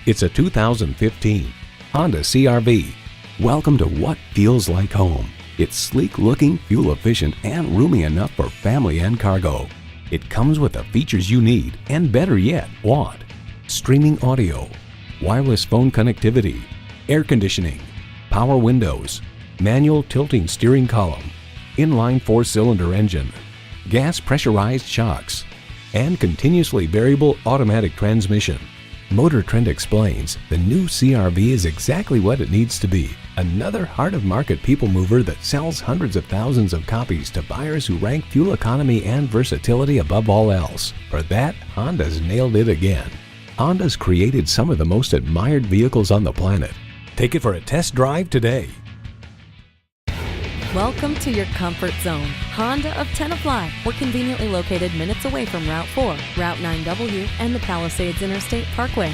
It's a 2015 Honda CR-V. Welcome to what feels like home. It's sleek-looking, fuel-efficient, and roomy enough for family and cargo. It comes with the features you need, and better yet, want. Streaming audio, wireless phone connectivity, air conditioning, power windows, manual tilting steering column, inline 4-cylinder engine, gas pressurized shocks, and continuously variable automatic transmission. Motor Trend explains the new CR-V is exactly what it needs to be. Another heart-of-market people mover that sells hundreds of thousands of copies to buyers who rank fuel economy and versatility above all else. For that, Honda's nailed it again. Honda's created some of the most admired vehicles on the planet. Take it for a test drive today. Welcome to your comfort zone. Honda of Tenafly. We're conveniently located minutes away from Route 4, Route 9W, and the Palisades Interstate Parkway.